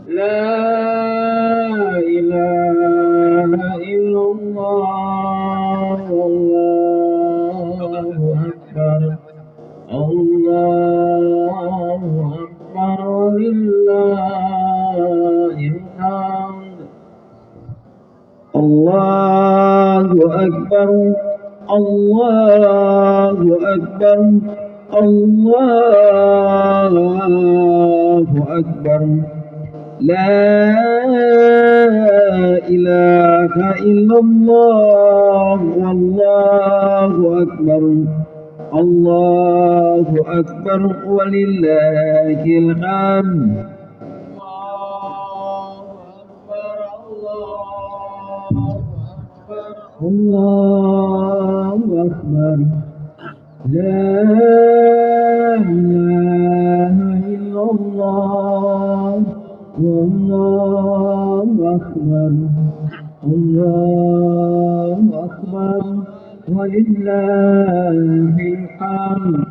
لا إله إلا الله والله أكبر الله أكبر ولله الحمد الله أكبر الله أكبر الله أكبر لا إله إلا الله والله أكبر الله أكبر ولله الحمد الله أكبر لا إله إلا الله والله أكبر الله أكبر ولله الحمد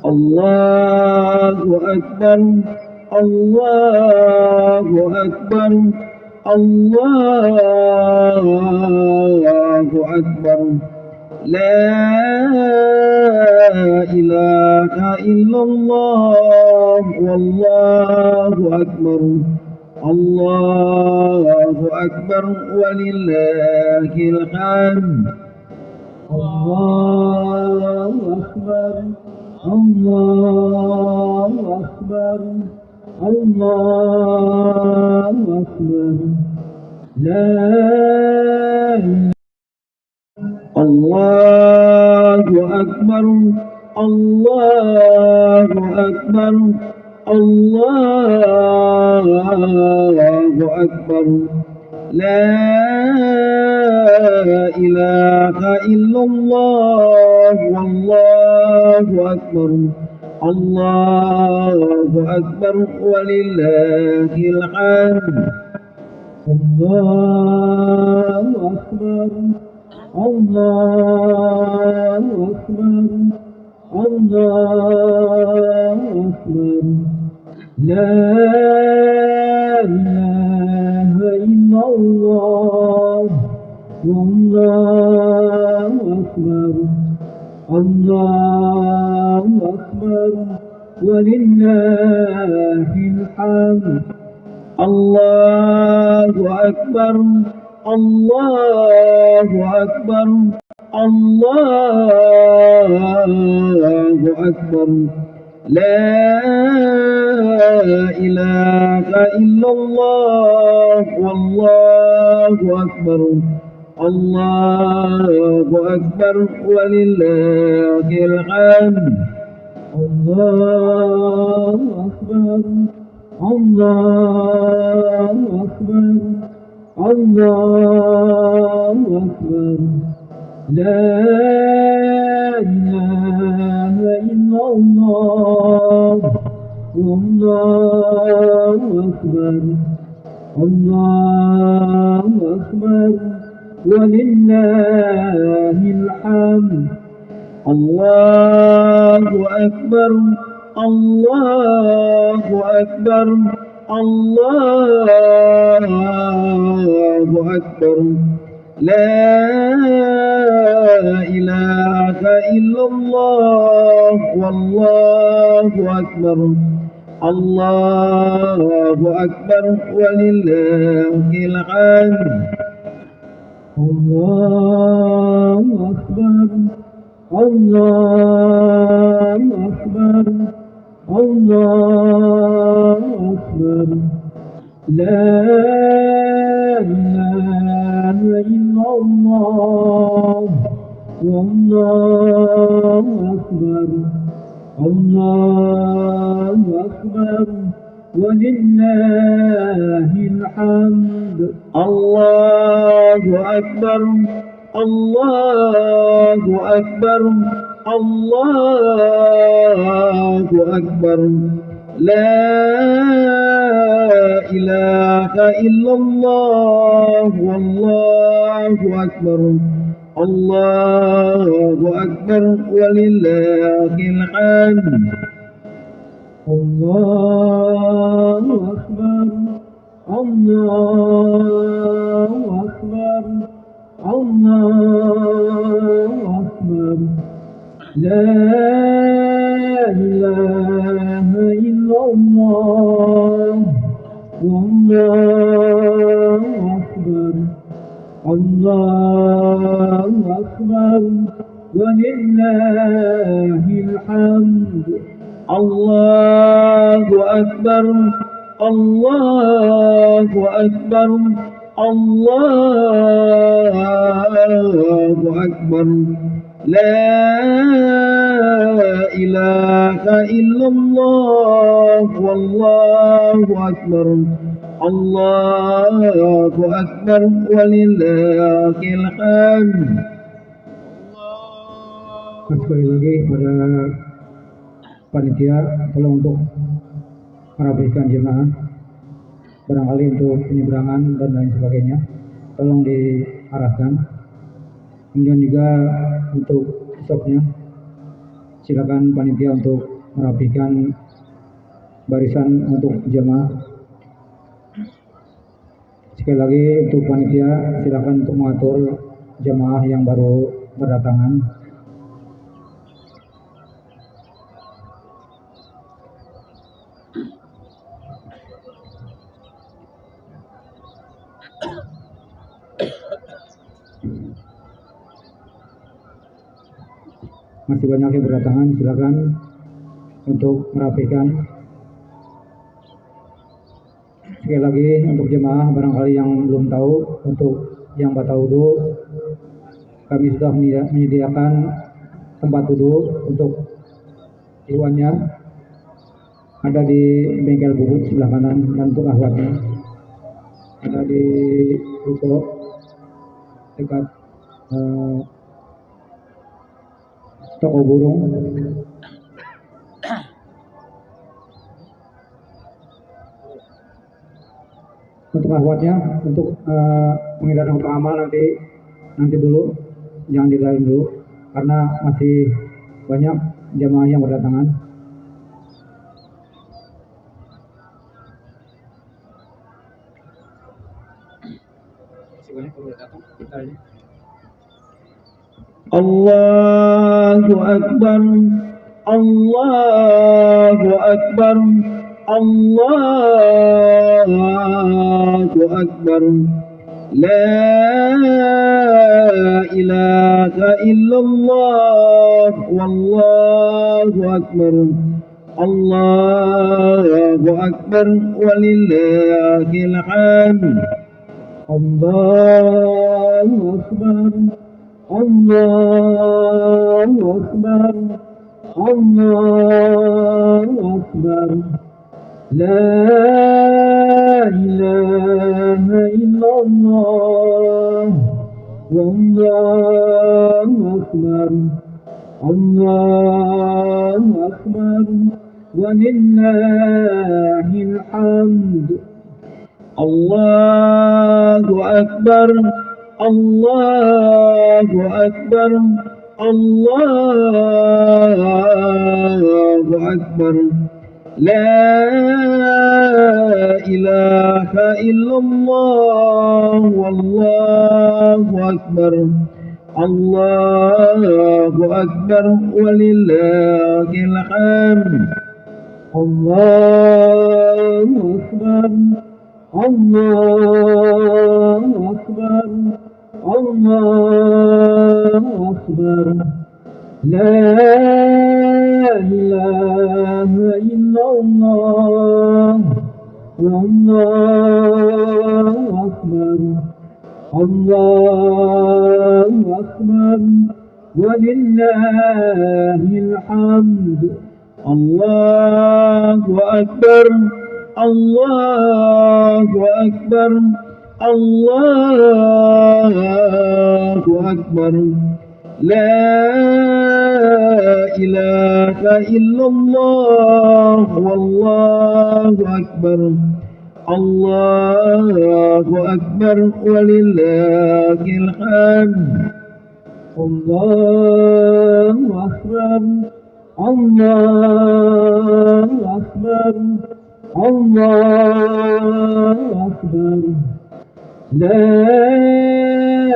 الله أكبر الله أكبر الله أكبر لا إله إلا الله والله أكبر الله أكبر ولله الحمد الله أكبر الله أكبر الله أكبر لا الله أكبر الله أكبر الله أكبر لا إله إلا الله والله أكبر الله أكبر ولله الحمد الله أكبر الله أكبر الله أكبر لا إله إلا الله والله أكبر الله أكبر ولله الحمد الله أكبر الله أكبر الله أكبر لا إله إلا الله والله أكبر الله أكبر ولله الحمد الله أكبر الله أكبر الله أكبر لا إله إلا الله والله أكبر الله أكبر ولله الحمد الله أكبر الله أكبر الله أكبر لا إله إلا الله والله أكبر الله أكبر ولله الحمد الله أكبر الله أكبر الله أكبر لا إله إلا الله والله أكبر الله أكبر ولله الحمد الله أكبر الله أكبر الله أكبر لا إله إلا الله والله أكبر الله أكبر ولله الحمد Allahu Akbar, Allahu Akbar, Allahu Akbar. La ilaha illallah, Wallahu Akbar, Allahu Akbar, walillahil hamd. Allahu Akbar, Allahu Akbar, Allahu Akbar. La ilaha illallah, Wallahu Akbar, Allahu Akbar, walillahil hamd. Sekali lagi pada panitia, tolong untuk merapikan jemaah, barangkali untuk penyeberangan dan lain sebagainya, tolong diarahkan. Kemudian juga untuk stopnya, silakan panitia untuk merapikan barisan untuk jemaah. Sekali lagi untuk panitia, silakan untuk mengatur jemaah yang baru berdatangan. Masih banyak yang berdatangan, silakan untuk merapikan. Sekali lagi untuk jemaah barangkali yang belum tahu, untuk yang batal wudu, kami sudah menyediakan tempat wudu untuk iwannya, ada di bengkel bubut sebelah kanan, dan untuk ahwatnya ada di ruko dekat toko burung. Untuk ahwatnya, untuk menghindari untuk amal nanti dulu, jangan dilain dulu karena masih banyak jemaah yang berdatangan. Masih banyak yang berdatang, kita ini. Allahu Akbar, Allahu Akbar, Allahu Akbar. La ilaha illallah, Wallahu Akbar, Allahu Akbar, walillahil hamd. Allahu Akbar, Allahu Akbar, Allahu Akbar. La ilaha illallah, Wallahu Akbar, Allahu Akbar, walillahil hamd. Allahu Akbar, Allahu Akbar, Allahu Akbar. La ilaha illallah, Wallahu Akbar, Allahu Akbar, walillahil hamd. Allahu Akbar, Allahu Akbar, Allahu Akbar. La ilaha illallah, Wallahu Akbar, Allahu Akbar, walillahil hamd. Allahu Akbar, Allahu Akbar, Allahu Akbar. La ilaha illallah, Wallahu Akbar, Allahu Akbar, walillahil hamd. Allahu Akbar, الله أكبر الله أكبر لا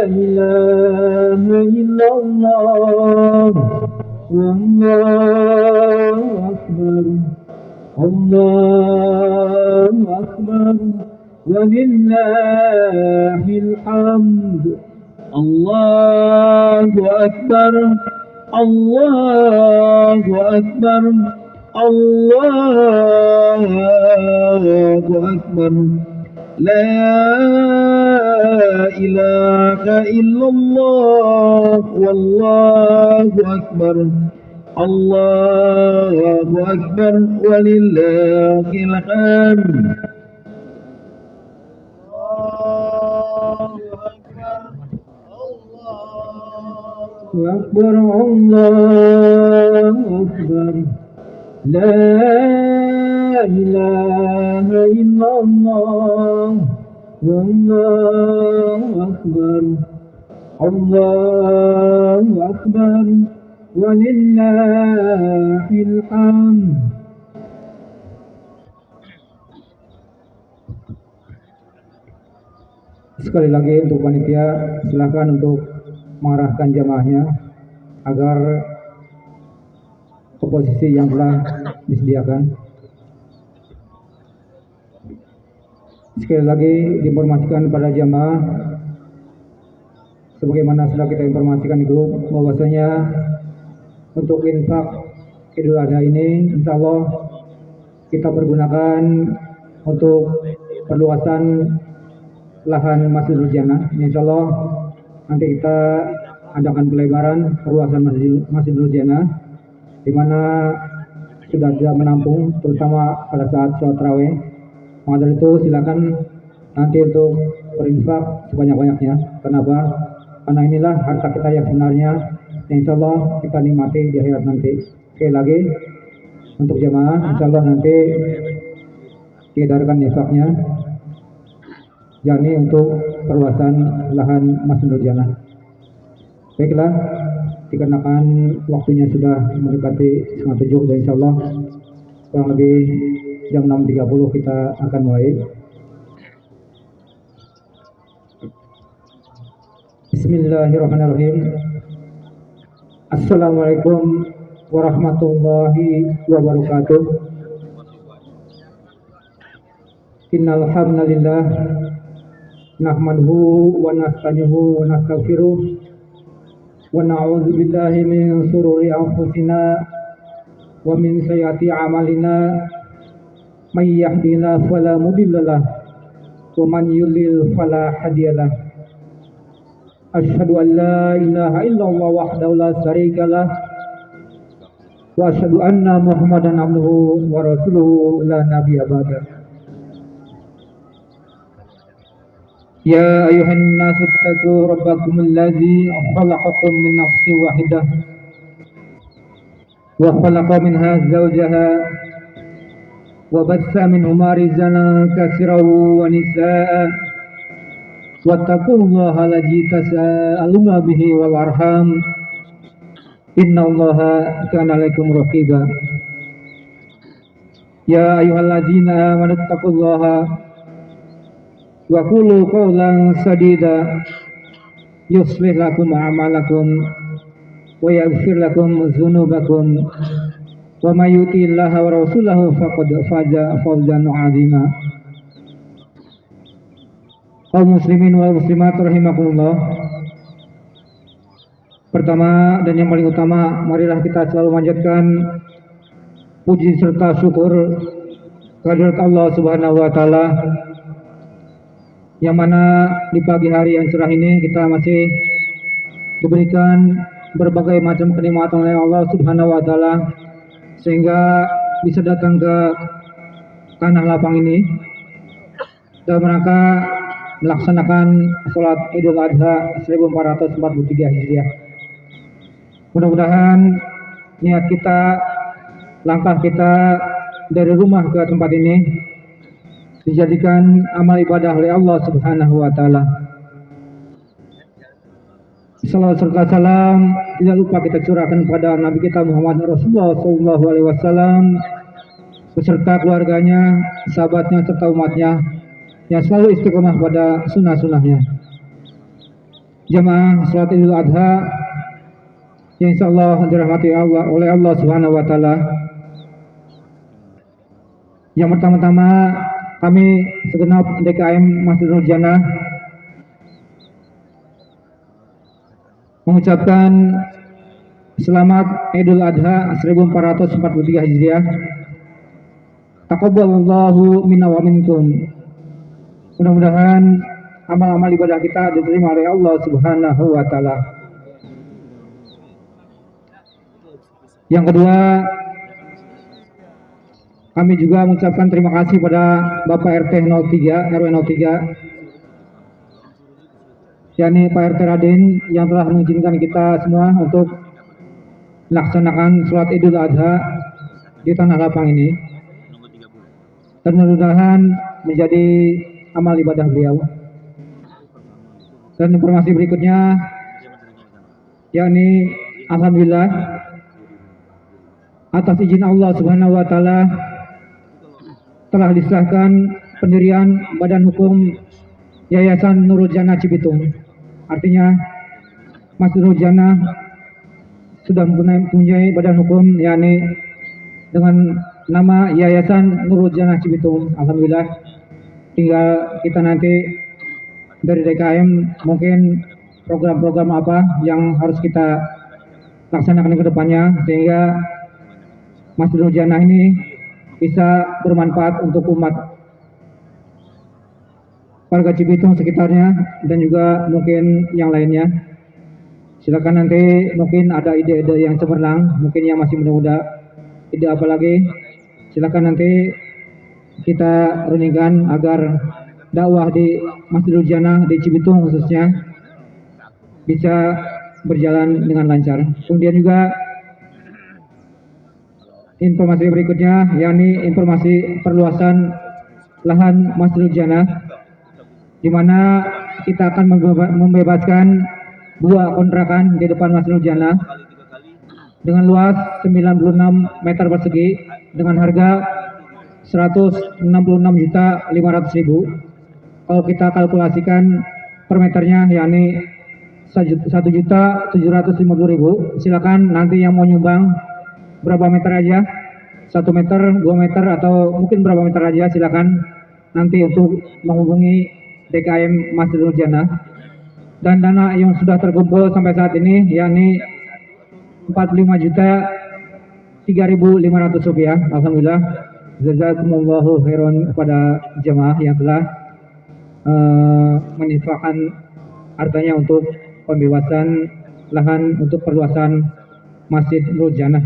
إله إلا الله والله أكبر الله أكبر ولله الحمد الله أكبر الله أكبر الله أكبر لا إله إلا الله والله أكبر الله أكبر ولله الحمد أكبر الله أكبر لا إله إلا الله والله أكبر الله أكبر ولله الحمد. Sekali lagi untuk panitia, silakan untuk mengarahkan jamaahnya agar ke posisi yang telah disediakan. Sekali lagi diinformasikan pada jamaah, sebagaimana sudah kita informasikan di grup, bahwasanya untuk infak Idul Adha ini insya Allah kita pergunakan untuk perluasan lahan Masjidul Jannah. Insya Allah nanti kita adakan pelebaran perluasan Masjidul Jannah, di mana sudah tidak menampung, terutama pada saat sholat tarawih. Maka dari itu silakan nanti untuk berinfak sebanyak-banyaknya. Kenapa? Karena inilah harta kita yang sebenarnya, insya Allah kita nikmati di akhirat nanti. Sekali lagi untuk jemaah, insya Allah nanti diedarkan infaknya, yakni untuk perluasan lahan Masjidul Jannah. Baiklah, dikarenakan waktunya sudah mendekati 6:30 dan insya Allah kurang lebih jam 6.30 kita akan mulai. Bismillahirrahmanirrahim. Assalamualaikum warahmatullahi wabarakatuh. Innal hamdalillah nahmaduhu wa nasta'inuhu wa nastaghfiruh wa na'udzu billahi min shururi anfusina wa min sayyiati a'malina may yahdihillahu fala mudhillalah wa man yudlil fala hadiyalah. Asyhadu an la ilaha illallah wahdahu la syarikalah wa asyhadu anna Muhammadan abduhu wa rasuluhu la nabiyya ba'da. Ya ayuhan nasu ittaqu rabbakum alladzi khalaqakum min nafsin wahidah wa khalaqa minha zawjaha wa bassa minhuma rijalan katsiran wa nisaa'a wattaqullaha allazi tasaaluna bihi wal arham innallaha kana 'alaikum raqiba. Ya ayyuhalladzina amanu taqullaha wa qulu qawlan sadida yuslih lakum a'malakum wa yaghfir lakum dzunubakum wa may yuti'illaha wa rasulahu faqad faza fawzan 'azima. Kaum muslimin wal muslimat rahimakumullah. Pertama dan yang paling utama, marilah kita selalu memanjatkan puji serta syukur kehadirat Allah Subhanahu wa taala, yang mana di pagi hari yang cerah ini kita masih diberikan berbagai macam kenikmatan oleh Allah Subhanahu wa taala sehingga bisa datang ke tanah lapang ini dalam rangka melaksanakan sholat Idul Adha 1443 Hijriah. Mudah-mudahan niat kita, langkah kita dari rumah ke tempat ini dijadikan amal ibadah oleh Allah Subhanahu wa taala. Salawat serta salam tidak lupa kita curahkan kepada Nabi kita Muhammad Rasulullah SAW beserta keluarganya, sahabatnya, serta umatnya yang selalu istiqomah pada sunnah-sunnahnya. Jamaah salat Idul Adha yang insya Allah dirahmati Allah oleh Allah Subhanahu Wa Taala. Yang pertama-tama kami segenap DKM Masjid Nur Jannah mengucapkan selamat Idul Adha 1443 Hijriah. Taqabbalallahu minna wa minkum. Mudah-mudahan amal-amal ibadah kita diterima oleh Allah Subhanahu wa taala. Yang kedua, kami juga mengucapkan terima kasih pada Bapak RT 03 RW 03 yakni Pak RT Raden yang telah mengizinkan kita semua untuk melaksanakan sholat Idul Adha di tanah lapang ini, dan mudah-mudahan menjadi amal ibadah beliau. Dan informasi berikutnya yakni alhamdulillah atas izin Allah Subhanahu wa taala telah disahkan pendirian Badan Hukum Yayasan Nurul Jannah Cibitung. Artinya Masjid Nurul Jannah sudah mempunyai badan hukum yakni dengan nama Yayasan Nurul Jannah Cibitung. Alhamdulillah, tinggal kita nanti dari DKM mungkin program-program apa yang harus kita laksanakan ke depannya sehingga Masjid Nurul Jannah ini bisa bermanfaat untuk umat warga Cibitung sekitarnya dan juga mungkin yang lainnya. Silakan nanti mungkin ada ide-ide yang cemerlang, mungkin yang masih muda-muda, ide apa lagi, silakan nanti kita runingkan agar dakwah di Masjidul Jannah di Cibitung khususnya bisa berjalan dengan lancar. Kemudian juga informasi berikutnya yakni informasi perluasan lahan Masjidul Jannah, di mana kita akan membebaskan 2 kontrakan di depan Masjidul Jannah dengan luas 96 meter persegi dengan harga 166.500.000. Kalau kita kalkulasikan per meternya yakni 1.750.000. Silakan nanti yang mau nyumbang berapa meter aja, 1 meter, 2 meter atau mungkin berapa meter aja, silakan nanti untuk menghubungi DKM Masjid Nurul Jannah. Dan dana yang sudah terkumpul sampai saat ini yakni 45.3.500 rupiah. Alhamdulillah, jazakumullahu khairan kepada jemaah yang telah menyediakan hartanya untuk pembebasan lahan untuk perluasan Masjid Nurul Jannah.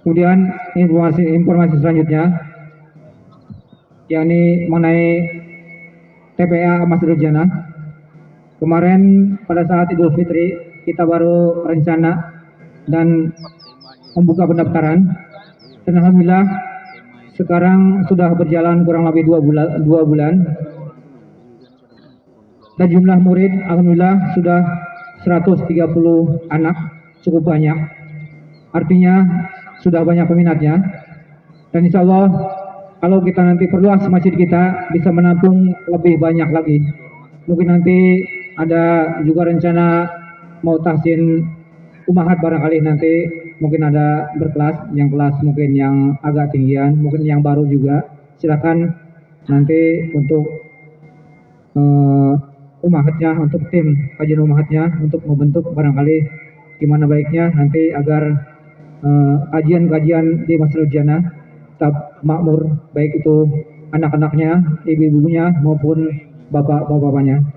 Kemudian informasi selanjutnya yakni mengenai TPA Masjid Nurul Jannah. Kemarin pada saat Idul Fitri kita baru rencana dan membuka pendaftaran, dan alhamdulillah sekarang sudah berjalan kurang lebih 2 bulan dan jumlah murid alhamdulillah sudah 130 anak, cukup banyak, artinya sudah banyak peminatnya. Dan insya Allah kalau kita nanti perluas masjid kita bisa menampung lebih banyak lagi. Mungkin nanti ada juga rencana mau tahsin umahat barangkali nanti, mungkin ada berkelas, yang kelas mungkin yang agak tinggian, mungkin yang baru juga. Silakan nanti untuk umahatnya, untuk tim kajian umahatnya untuk membentuk barangkali gimana baiknya nanti agar kajian-kajian di Masjidul Jannah tetap makmur, baik itu anak-anaknya, ibu-ibunya maupun bapak-bapaknya.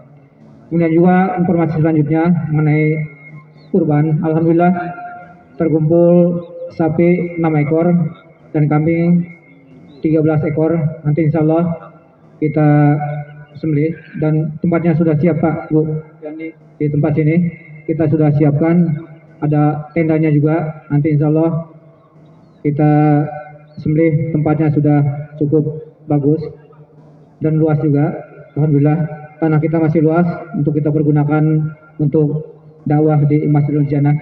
Kemudian juga informasi selanjutnya mengenai kurban. Alhamdulillah terkumpul sapi 6 ekor dan kambing 13 ekor. Nanti insya Allah kita sembelih dan tempatnya sudah siap Pak, Bu. Di tempat sini kita sudah siapkan, ada tendanya juga. Nanti insya Allah kita sembelih, tempatnya sudah cukup bagus dan luas juga. Alhamdulillah tanah kita masih luas untuk kita pergunakan untuk dakwah di Masjidul Jannah.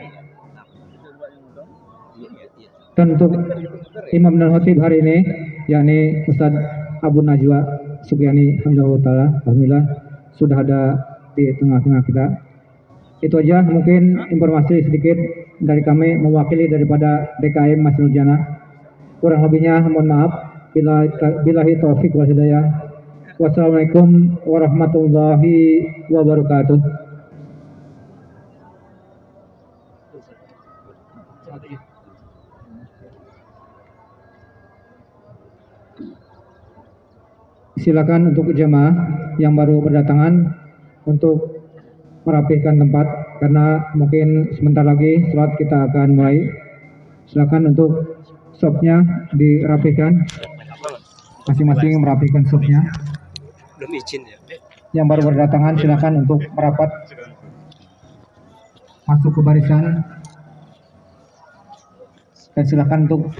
Dan untuk Imam dan Khatib hari ini, yakni Ustadz Abu Najwa Sukyani Hamzahullah, alhamdulillah sudah ada di tengah-tengah kita. Itu aja mungkin informasi sedikit dari kami mewakili daripada DKM Masjidul Jannah. Kurang lebihnya mohon maaf. Billahi taufik wal hidayah. Wassalamualaikum warahmatullahi wabarakatuh. Silakan untuk jemaah yang baru berdatangan untuk merapihkan tempat karena mungkin sebentar lagi sholat kita akan mulai. Silakan untuk sopnya dirapihkan, masing-masing merapikan sopnya. Belum izin ya. Yang baru berdatangan silakan untuk merapat masuk ke barisan dan silakan untuk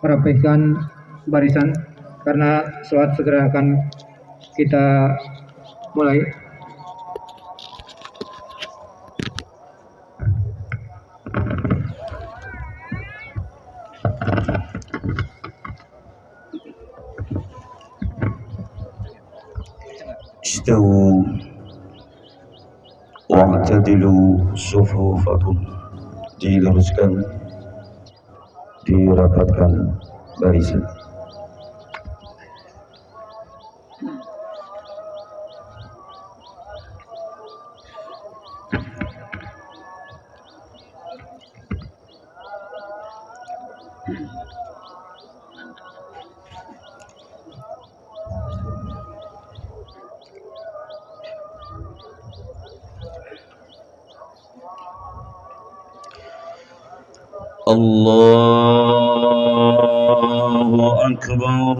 merapihkan barisan karena sholat segera akan kita mulai. استووا واعتدلوا صفوفكم. Diluruskan, dirapatkan barisan. Allahu Akbar.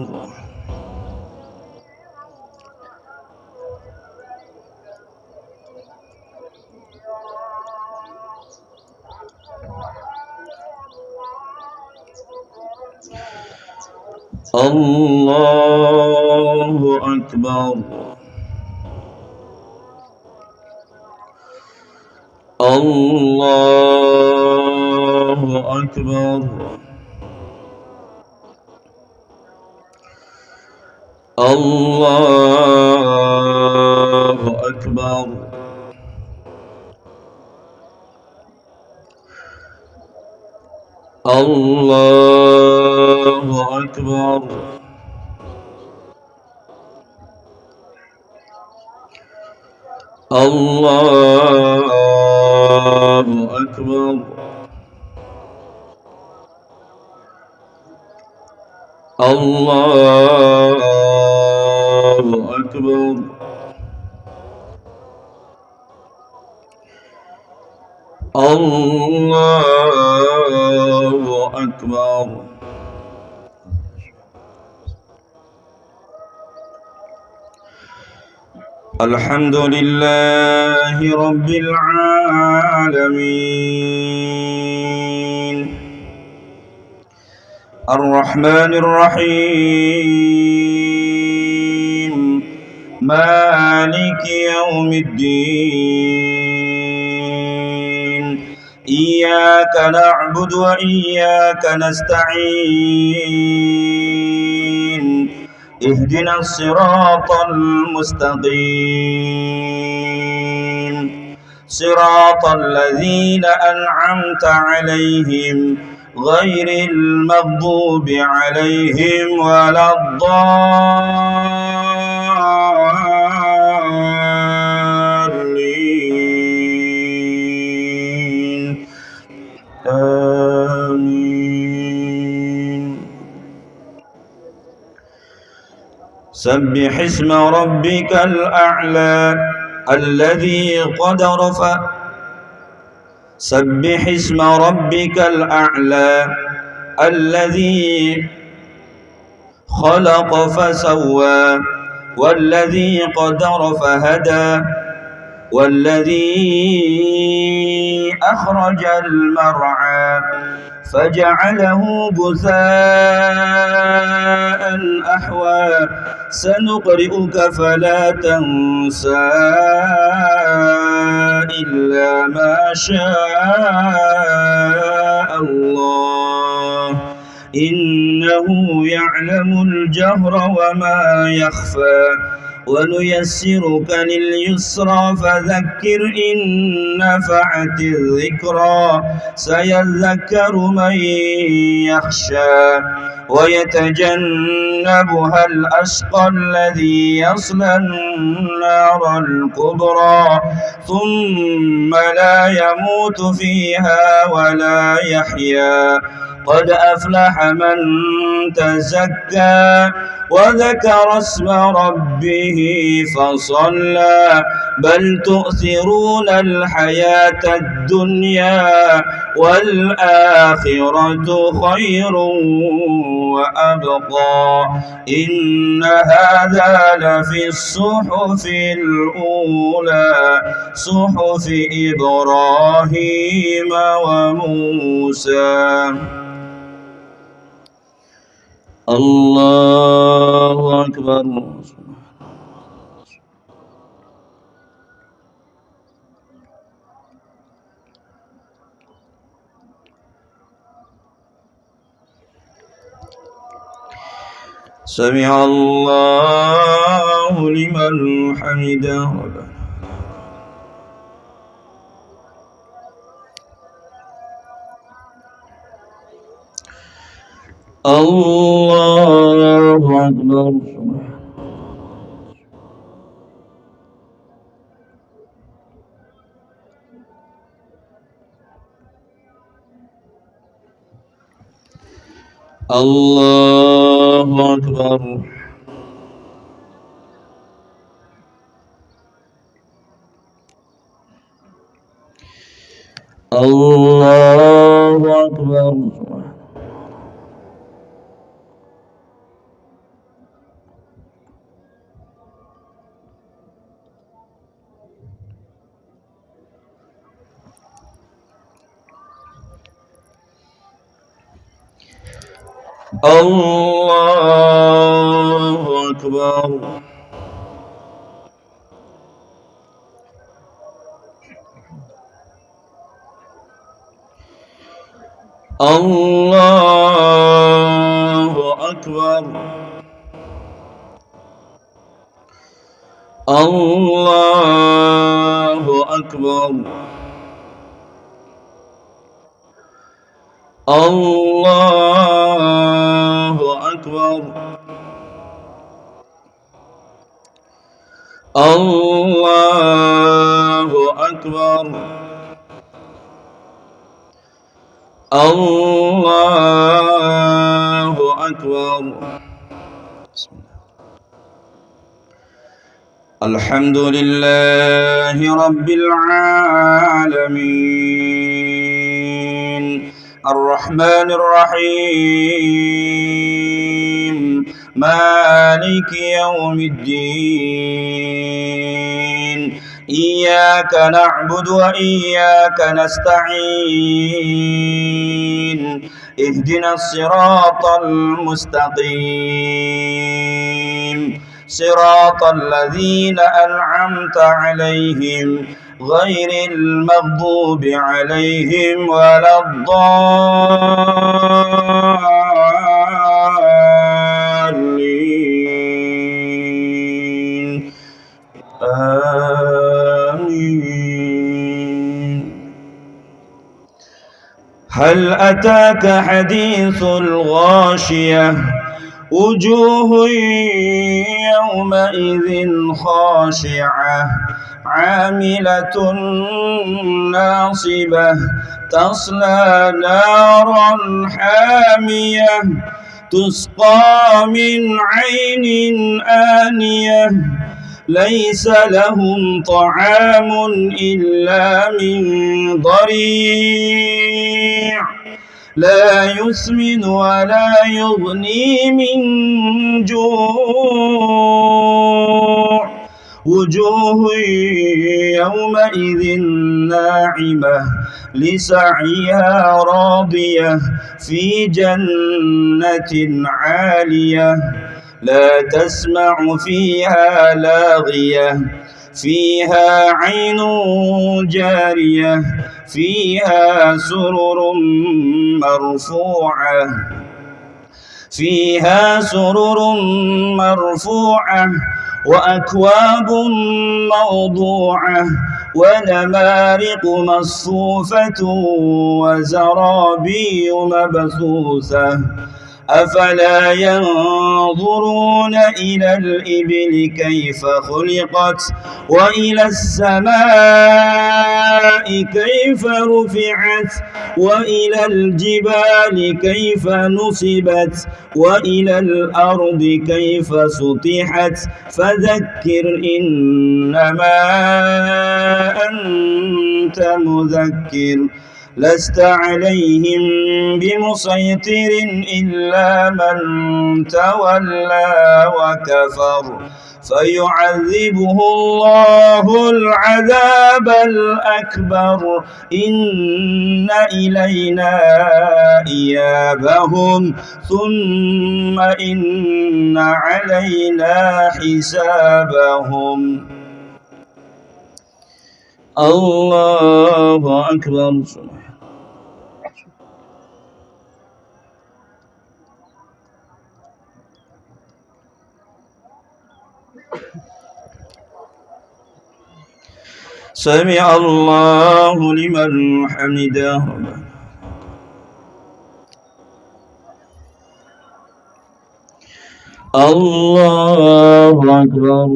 Allahu Akbar. Allahu Akbar. Allahu Akbar. Allahu Akbar. Allahu Akbar. Allahu Akbar. Allahu Akbar. Alhamdulillahi Rabbil Alamin. Ar-Rahmanir Rahim. Maliki Yawmiddin. Iyyaka na'budu wa iyyaka nasta'in. اهدنا الصراط المستقيم صراط الذين أنعمت عليهم غير المغضوب عليهم ولا الضالين آمين. سبح اسم ربك الأعلى الذي قدر سبح اسم ربك الأعلى الذي خلق فسوى والذي قدر فهدى والذي أخرج المرعى فجعله غثاء أحوى سنقرئك فلا تنسى إلا ما شاء الله إنه يعلم الجهر وما يخفى ونيسرك لليسرى فذكر إن نفعت الذكرى سيذكر من يخشى ويتجنبها الأشقى الذي يصلى النار الكبرى ثم لا يموت فيها ولا يحيا قد أفلح من تزكى وذكر اسم ربه فصلى بل تؤثرون الحياة الدنيا والآخرة خير وأبقى إن هذا لفي الصحف الأولى صحف إبراهيم وموسى. الله أكبر. سمع الله لمن حمده. الله أكبر. الله أكبر. الله أكبر. الله أكبر. الله أكبر. الله أكبر. الله أكبر. الله أكبر. الله أكبر. الحمد لله رب العالمين الرحمن الرحيم مالك يوم الدين إياك نعبد وإياك نستعين اهدنا الصراط المستقيم صراط الذين أنعمت عليهم غير المغضوب عليهم ولا الضالين آمين. هل أتاك حديث الغاشية وجوه يومئذ خاشعة عاملة ناصبة تصلى نارا حامية تسقى من عين آنية ليس لهم طعام إلا من ضريع لا يسمن ولا يغني من جوع وجوه يومئذ ناعمة لسعيها راضية في جنة عالية لا تسمع فيها لاغية فيها عين جارية فيها سرر مرفوعة فيها سرر مرفوعة وأكواب موضوعة ونمارق مصفوفة وزرابي مبثوثة أفلا ينظرون إلى الإبل كيف خلقت وإلى السماء كيف رفعت وإلى الجبال كيف نصبت وإلى الأرض كيف سطحت فذكر إنما أنت مذكر لست عليهم بمسيطر إلا من تولى وكفر فيعذبه الله العذاب الأكبر إن إلينا إيابهم ثم إن علينا حسابهم. الله أكبر. سمع الله لمن حمده. الله أكبر.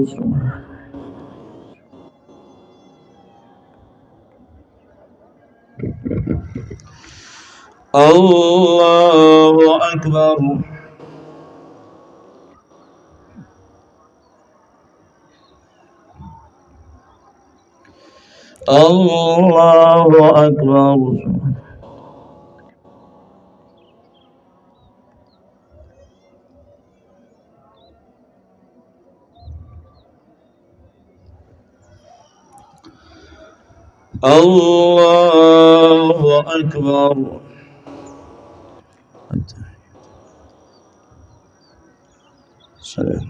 الله أكبر. الله أكبر. الله أكبر. سلام.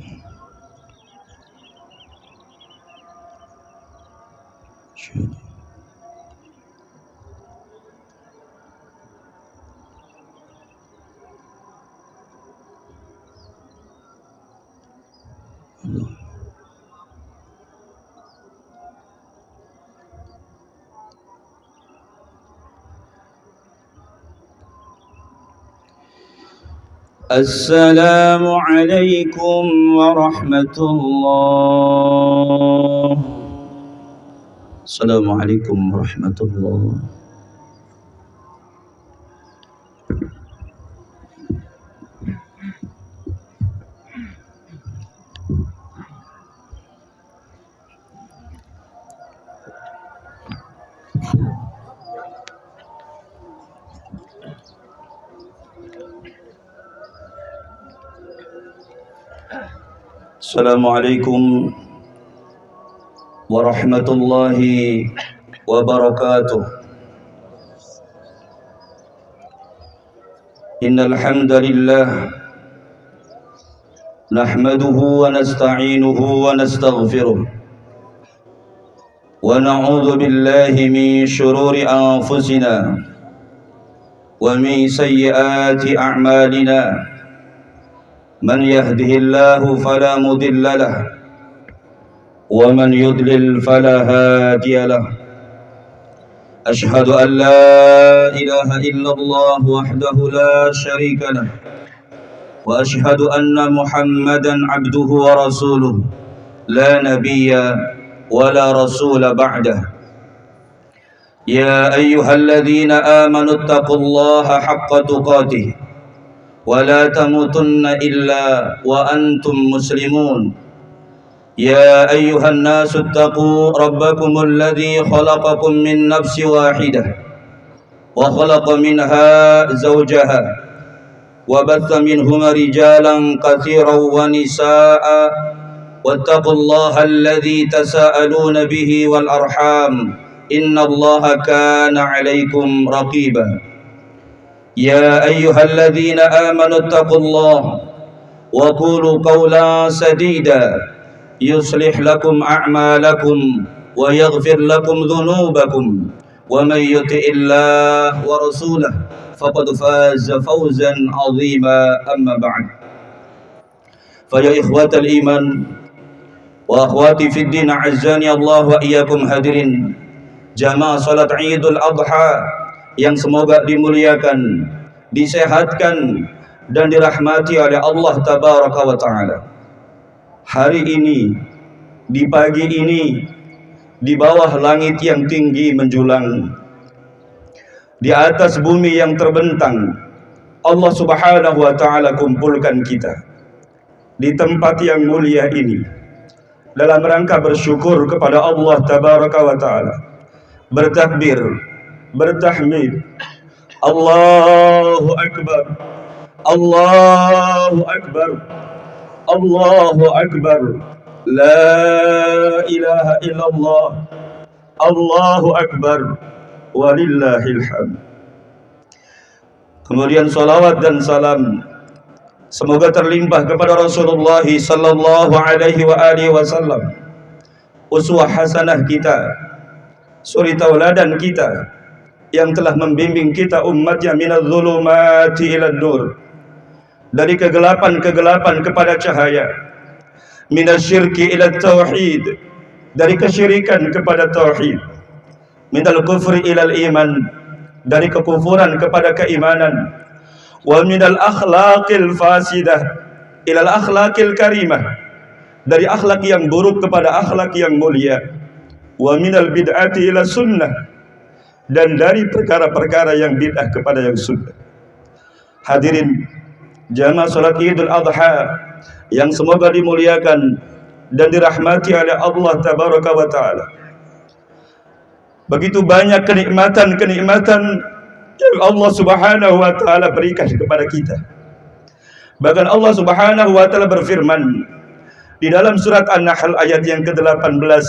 السلام عليكم ورحمة الله. السلام عليكم ورحمة الله. السلام عليكم ورحمة الله وبركاته. إن الحمد لله نحمده ونستعينه ونستغفره ونعوذ بالله من شرور أنفسنا ومن سيئات أعمالنا من يهده الله فلا مضل له ومن يضلل فلا هادي له. أشهد أن لا إله إلا الله وحده لا شريك له وأشهد أن محمدا عبده ورسوله لا نبي ولا رسول بعده. يا أيها الذين آمنوا اتقوا الله حق تقاته ولا تموتن إلا وأنتم مسلمون. يا أيها الناس اتقوا ربكم الذي خلقكم من نفس واحدة وخلق منها زوجها وبث منهما رجالا كثيرا ونساء واتقوا الله الذي تساءلون به والأرحام إن الله كان عليكم رقيبا. يا أيها الذين آمنوا اتقوا الله وقولوا قولا سديدا يصلح لكم أعمالكم ويغفر لكم ذنوبكم ومن يطع الله ورسوله فقد فاز فوزا عظيما. أما بعد، فيا إخوة الإيمان وأخواتي في الدين أعزني الله وإياكم. Hadirin jamaah salat Idul Adha yang semoga dimuliakan, disehatkan dan dirahmati oleh Allah Tabaraka wa Ta'ala. Hari ini, di pagi ini, di bawah langit yang tinggi menjulang, di atas bumi yang terbentang, Allah Subhanahu wa Ta'ala kumpulkan kita di tempat yang mulia ini dalam rangka bersyukur kepada Allah Tabaraka wa Ta'ala, bertakbir, bertahmid, Allahu Akbar, Allahu Akbar, Allahu Akbar, La ilaha illallah, Allahu Akbar, walillahil hamd. Kemudian salawat dan salam semoga terlimpah kepada Rasulullah sallallahu alaihi wa alihi wasallam, uswah hasanah kita, suri tauladan kita yang telah membimbing kita umatnya minadz zulumati ilad nur, dari kegelapan-kegelapan kepada cahaya, minasyirki ila tauhid, dari kesyirikan kepada tauhid, minal kufri ilal iman, dari kekufuran kepada keimanan, wa minal akhlaqil fasidah ilal akhlaqil karimah, dari akhlak yang buruk kepada akhlak yang mulia, wa minal bid'ati ila sunnah, dan dari perkara-perkara yang bid'ah kepada yang sunnah. Hadirin jamaah salat Idul Adha yang semoga dimuliakan dan dirahmati oleh Allah Tabaraka wa Ta'ala. Begitu banyak kenikmatan-kenikmatan yang Allah Subhanahu wa Ta'ala berikan kepada kita. Bahkan Allah Subhanahu wa Ta'ala berfirman di dalam surat An-Nahl ayat yang ke-18,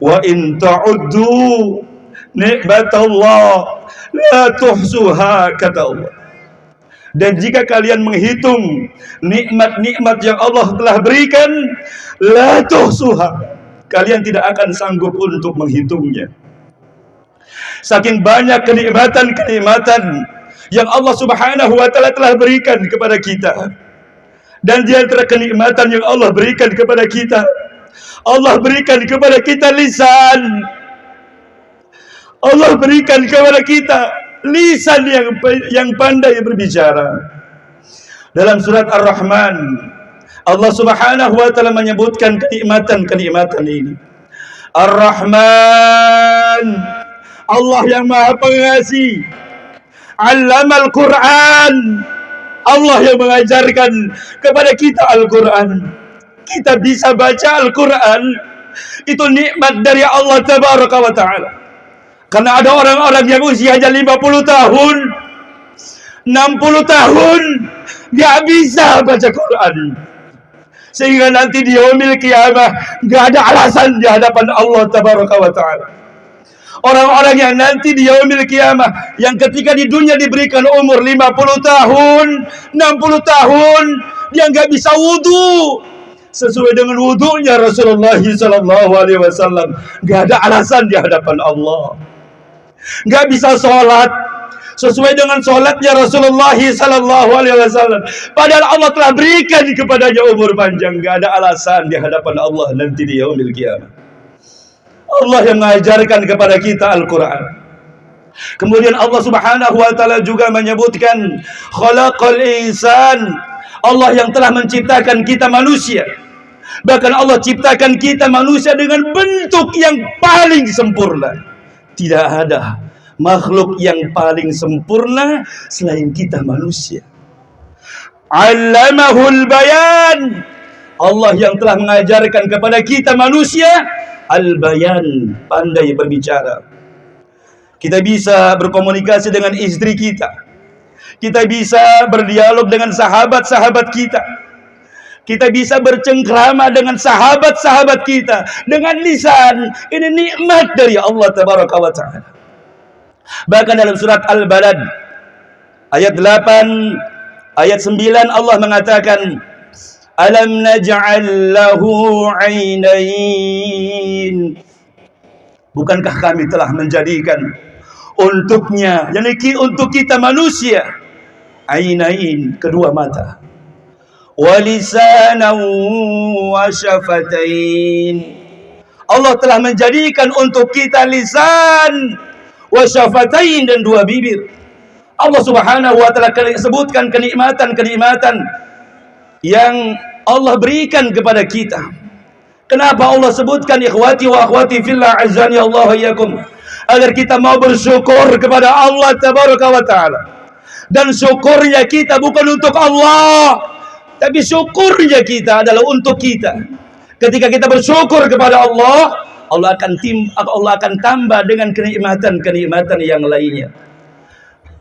wa in ta'uddu ni'matallah la tuhsuha, kata Allah. Dan jika kalian menghitung nikmat-nikmat yang Allah telah berikan, la tuhsuha, kalian tidak akan sanggup untuk menghitungnya. Saking banyak kenikmatan-kenikmatan yang Allah Subhanahu wa Ta'ala telah berikan kepada kita. Dan di antara kenikmatan yang Allah berikan kepada kita, Allah berikan kepada kita lisan. Allah berikan kepada kita lisan yang pandai berbicara. Dalam surat Ar-Rahman, Allah Subhanahu wa Ta'ala menyebutkan kenikmatan-kenikmatan ini. Ar-Rahman, Allah yang Maha Pengasih. Allamal Quran, Allah yang mengajarkan kepada kita Al-Quran. Kita bisa baca Al-Quran, itu nikmat dari Allah Tabaraka wa Ta'ala. Karena ada orang-orang yang usianya 50 tahun, 60 tahun, gak bisa baca Quran. Sehingga nanti di yaumil qiyamah gak ada alasan di hadapan Allah Tabaraka wa Ta'ala. Orang-orang yang nanti di yaumil qiyamah, yang ketika di dunia diberikan umur 50 tahun, 60 tahun, dia gak bisa wudu sesuai dengan wudunya Rasulullah SAW. Gak ada alasan di hadapan Allah. Gak bisa sholat sesuai dengan sholatnya Rasulullah SAW. Padahal Allah telah berikan kepadanya umur panjang. Gak ada alasan di hadapan Allah nanti di yaumil qiyamah. Allah yang mengajarkan kepada kita Al-Quran. Kemudian Allah Subhanahu wa Ta'ala juga menyebutkan khalaqal insan, Allah yang telah menciptakan kita manusia. Bahkan Allah ciptakan kita manusia dengan bentuk yang paling sempurna. Tidak ada makhluk yang paling sempurna selain kita manusia. Allamahul bayan, Allah yang telah mengajarkan kepada kita manusia al-bayan, pandai berbicara. Kita bisa berkomunikasi dengan istri kita. Kita bisa berdialog dengan sahabat-sahabat kita. Kita bisa bercengkrama dengan sahabat-sahabat kita dengan lisan. Ini nikmat dari Allah Tabaraka wa Ta'ala. Bahkan dalam surat Al-Balad ayat 8, ayat 9 Allah mengatakan, Alam naj'al lahu 'ainain. Bukankah kami telah menjadikan untuknya, yakni untuk kita manusia, 'ainain, kedua mata, wa lisanan wa syafatain. Allah telah menjadikan untuk kita lisan wa syafatain, dan dua bibir. Allah Subhanahu wa taala sebutkan kenikmatan-kenikmatan yang Allah berikan kepada kita. Kenapa Allah sebutkan ikhwati wa akhwati fillah azani Allah wa iyyakum? Agar kita mau bersyukur kepada Allah tabaraka wa taala. Dan syukurnya kita bukan untuk Allah, tapi syukurnya kita adalah untuk kita. Ketika kita bersyukur kepada Allah, Allah akan tambah dengan kenikmatan-kenikmatan yang lainnya.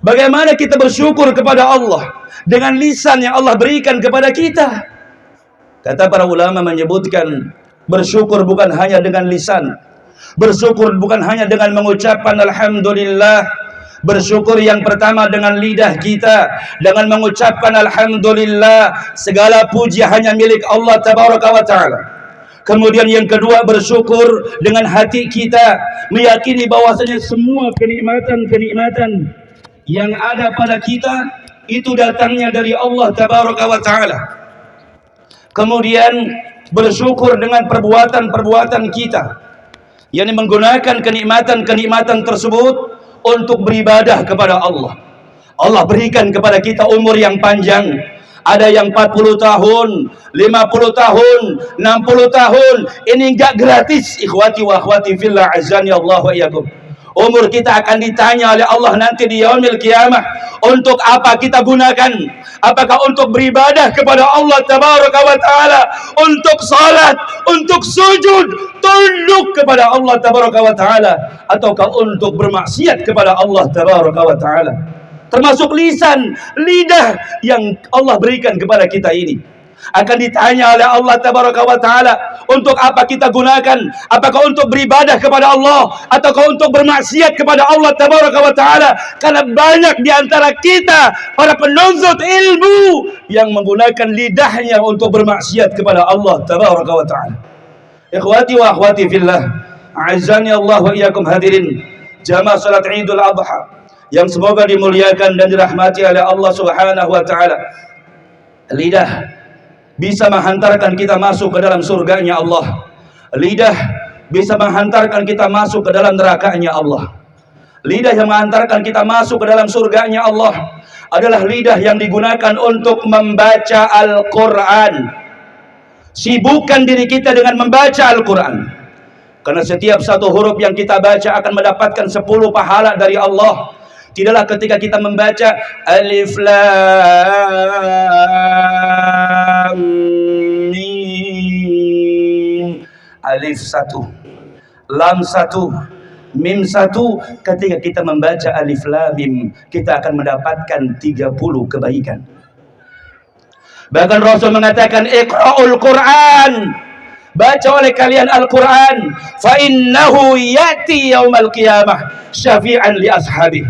Bagaimana kita bersyukur kepada Allah dengan lisan yang Allah berikan kepada kita? Kata para ulama menyebutkan, bersyukur bukan hanya dengan lisan, bersyukur bukan hanya dengan mengucapkan alhamdulillah. Bersyukur yang pertama dengan lidah kita, dengan mengucapkan alhamdulillah, segala puji hanya milik Allah tabaraka wa taala. Kemudian yang kedua, bersyukur dengan hati kita, meyakini bahwasanya semua kenikmatan-kenikmatan yang ada pada kita itu datangnya dari Allah tabaraka wa taala. Kemudian bersyukur dengan perbuatan-perbuatan kita, yakni menggunakan kenikmatan-kenikmatan tersebut untuk beribadah kepada Allah. Allah berikan kepada kita umur yang panjang. Ada yang 40 tahun, 50 tahun, 60 tahun. Ini enggak gratis, ikhwati wa akhwati fillah azani Allah wa iyyakum. Umur kita akan ditanya oleh Allah nanti di yaumil qiyamah, untuk apa kita gunakan? Apakah untuk beribadah kepada Allah tabaraka wa taala, untuk salat, untuk sujud, tunduk kepada Allah tabaraka wa taala, ataukah untuk bermaksiat kepada Allah tabaraka wa taala? Termasuk lisan, lidah yang Allah berikan kepada kita ini akan ditanya oleh Allah tabaraka wa taala, untuk apa kita gunakan? Apakah untuk beribadah kepada Allah ataukah untuk bermaksiat kepada Allah tabaraka wa taala? Karena banyak di antara kita para penuntut ilmu yang menggunakan lidahnya untuk bermaksiat kepada Allah tabaraka wa taala. Ikhwati wa akhwati fillah, a'azzani Allah wa iyyakum, hadirin jamaah salat Idul Adha yang semoga dimuliakan dan dirahmati oleh Allah Subhanahu wa taala. Lidah bisa menghantarkan kita masuk ke dalam surganya Allah. Lidah bisa menghantarkan kita masuk ke dalam nerakanya Allah. Lidah yang menghantarkan kita masuk ke dalam surganya Allah adalah lidah yang digunakan untuk membaca Al-Quran. Sibukkan diri kita dengan membaca Al-Quran, karena setiap satu huruf yang kita baca akan mendapatkan 10 pahala dari Allah. Tidaklah ketika kita membaca Alif Lam Mim, Alif 1, Lam 1, Mim 1, ketika kita membaca Alif Lam Mim, kita akan mendapatkan 30 kebaikan. Bahkan Rasul mengatakan, Iqra'ul Quran, baca oleh kalian Al-Quran, fa innahu yati yaumal qiyamah syafi'an li ashabi.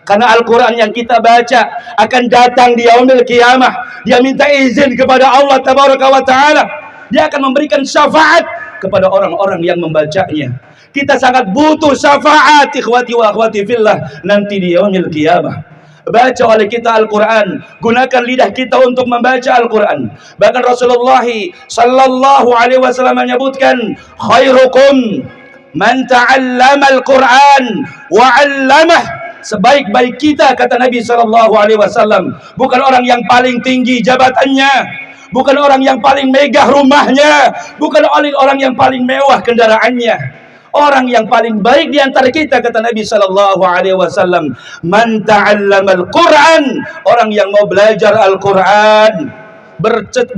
Karena Al-Quran yang kita baca akan datang di yaumil qiyamah. Dia minta izin kepada Allah tabaraka wa ta'ala, dia akan memberikan syafaat kepada orang-orang yang membacanya. Kita sangat butuh syafaat, ikhwati wa akhwati fillah, nanti di yaumil qiyamah. Baca oleh kita Al-Quran, gunakan lidah kita untuk membaca Al-Quran. Bahkan Rasulullah sallallahu alaihi wasallam menyebutkan, khairukum man ta'allama Al-Quran wa 'allamah. Sebaik-baik kita, kata Nabi sallallahu alaihi wasallam, bukan orang yang paling tinggi jabatannya, bukan orang yang paling megah rumahnya, bukan orang yang paling mewah kendaraannya. Orang yang paling baik di antara kita, kata Nabi sallallahu alaihi wasallam, man ta'allama Al-Quran, orang yang mau belajar Al-Quran,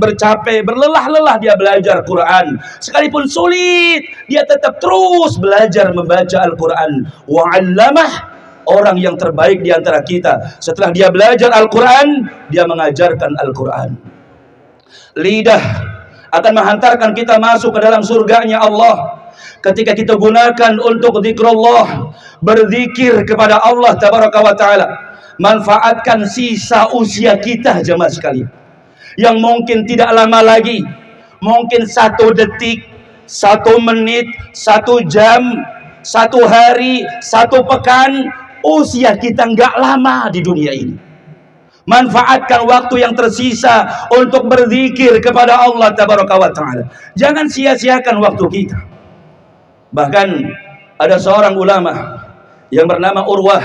bercapek, berlelah-lelah dia belajar Quran, sekalipun sulit dia tetap terus belajar membaca Al-Quran. Wa 'allamah, orang yang terbaik di antara kita, setelah dia belajar Al-Quran, dia mengajarkan Al-Quran. Lidah akan menghantarkan kita masuk ke dalam surganya Allah ketika kita gunakan untuk zikrullah, berzikir kepada Allah tabaraka wa ta'ala. Manfaatkan sisa usia kita, jemaah sekalian. yang mungkin tidak lama lagi, mungkin 1 detik, 1 menit, 1 jam, 1 hari, 1 pekan, usia kita nggak lama di dunia ini. Manfaatkan waktu yang tersisa untuk berzikir kepada Allah Tabaraka wa Ta'ala. Jangan sia-siakan waktu kita. Bahkan ada seorang ulama yang bernama Urwah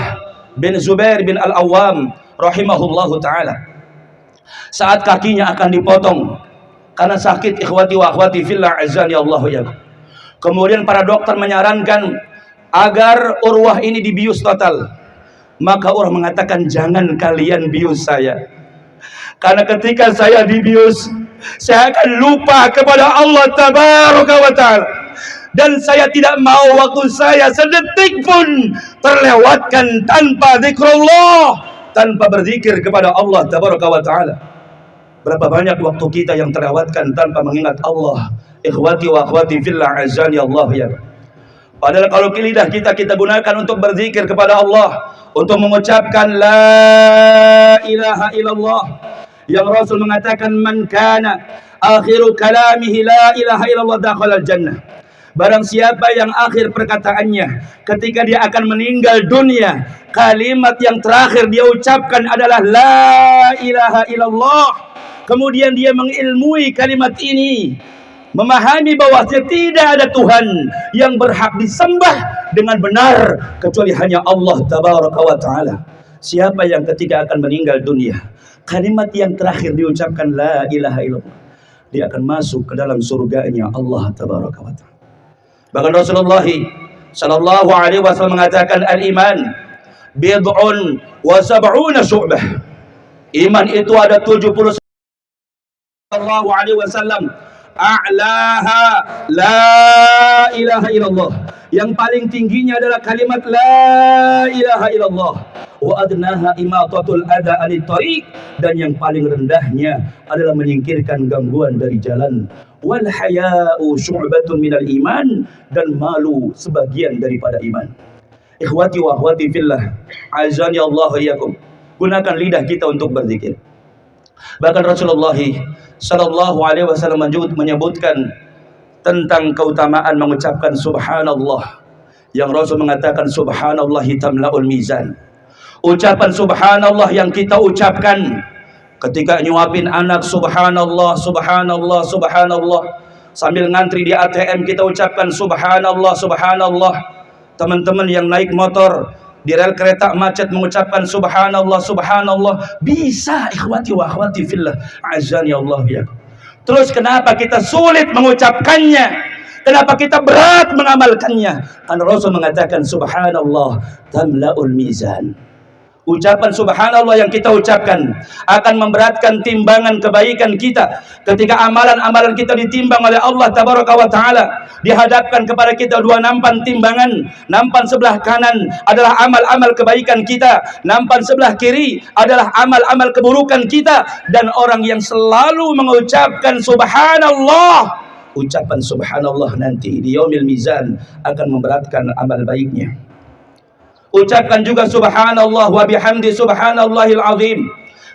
bin Zubair bin Al-Awwam rahimahullahu ta'ala. Saat kakinya akan dipotong karena sakit, ikhwati wa akhwati fillah azani Allah ya. Kemudian para dokter menyarankan agar Urwah ini dibius total. Maka Urwah mengatakan, jangan kalian bius saya, karena ketika saya dibius, saya akan lupa kepada Allah Tabaraka wa Ta'ala, dan saya tidak mau waktu saya sedetik pun terlewatkan tanpa zikrullah, tanpa berzikir kepada Allah Tabaraka wa Ta'ala. Berapa banyak waktu kita yang terlewatkan tanpa mengingat Allah, ikhwati wa akhwati fillah azani Allah ya. Padahal kalau lidah kita gunakan untuk berzikir kepada Allah, untuk mengucapkan la ilaha illallah, yang Rasul mengatakan man kana akhiru kalamihi la ilaha illallah dakhala al-jannah. Barang siapa yang akhir perkataannya ketika dia akan meninggal dunia, kalimat yang terakhir dia ucapkan adalah la ilaha illallah, kemudian dia mengilmui kalimat ini, memahami bahwasanya tidak ada Tuhan yang berhak disembah dengan benar kecuali hanya Allah Tabaraka wa Ta'ala. Siapa yang ketika akan meninggal dunia, kalimat yang terakhir diucapkan la ilaha illallah, dia akan masuk ke dalam surganya Allah Tabaraka wa Ta'ala. Bahkan Rasulullah sallallahu alaihi wasallam mengatakan, al-iman bid'un wa sab'una syu'bah. Iman itu ada 70 sallallahu alaihi wasallam. A'laha la ilaha illallah, yang paling tingginya adalah kalimat la ilaha illallah. Wa adnaha imatatul adha anit tariq, dan yang paling rendahnya adalah menyingkirkan gangguan dari jalan. Wal haya'u syu'batun minal iman, dan malu sebagian daripada iman. Ikhwati wa akhwati fillah azani Allah iyyakum, gunakan lidah kita untuk berzikir. Bahkan Rasulullah sallallahu alaihi wasallam menyebutkan tentang keutamaan mengucapkan subhanallah, yang Rasul mengatakan subhanallahi tamla'ul mizan. Ucapan subhanallah yang kita ucapkan ketika nyuapin anak, subhanallah, subhanallah, subhanallah. Sambil ngantri di ATM kita ucapkan subhanallah, subhanallah. Teman-teman yang naik motor di rel kereta macet mengucapkan subhanallah, subhanallah. Bisa, ikhwati wa akhwati fillah azani Allah ya. Terus kenapa kita sulit mengucapkannya? Kenapa kita berat mengamalkannya? Karena Rasul mengatakan subhanallah tamla'ul mizan. Ucapan subhanallah yang kita ucapkan akan memberatkan timbangan kebaikan kita. Ketika amalan-amalan kita ditimbang oleh Allah Tabaraka wa Ta'ala, dihadapkan kepada kita 2 nampan timbangan. Nampan sebelah kanan adalah amal-amal kebaikan kita, nampan sebelah kiri adalah amal-amal keburukan kita. Dan orang yang selalu mengucapkan subhanallah, ucapan subhanallah nanti di yaumil mizan akan memberatkan amal baiknya. Ucapkan juga subhanallah wa bihamdi subhanallahil azim.